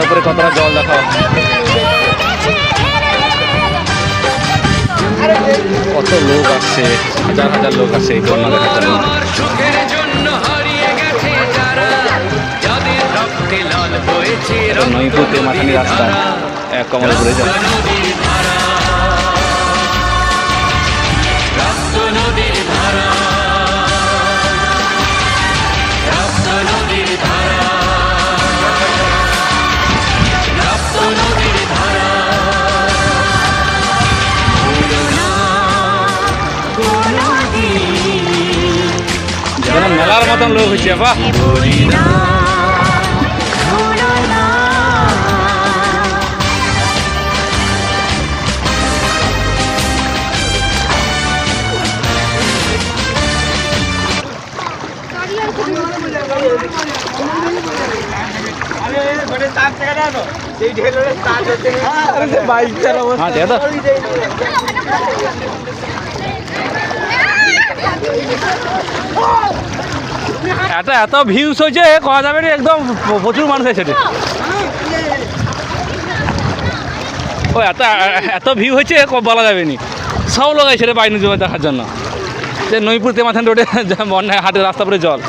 রাস্তার উপরে কতটা জল দেখা কত লোক আসছে, হাজার হাজার লোক আসছে এই বন্যা দেখার জন্য। নইপুর তেমাথানি রাস্তা কমলপুরে যায়। মেলার মতন লোক হচ্ছে বাহ। এত ভিউস হয়েছে কয়া যাবে না, একদম প্রচুর মানুষ আছে। ও এত ভিউ হয়েছে বলা যাবে নি, সব লোক আছে রে বাইনি জমে দেখার জন্য। যে নইপুর তেমাথান রোডে বন্যায় হাটের রাস্তা পরে জল।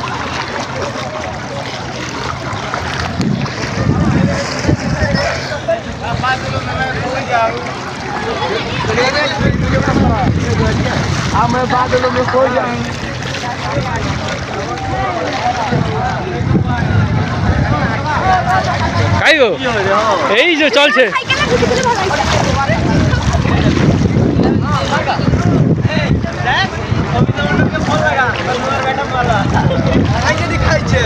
কাই গো এই যে চলছে। খাইছে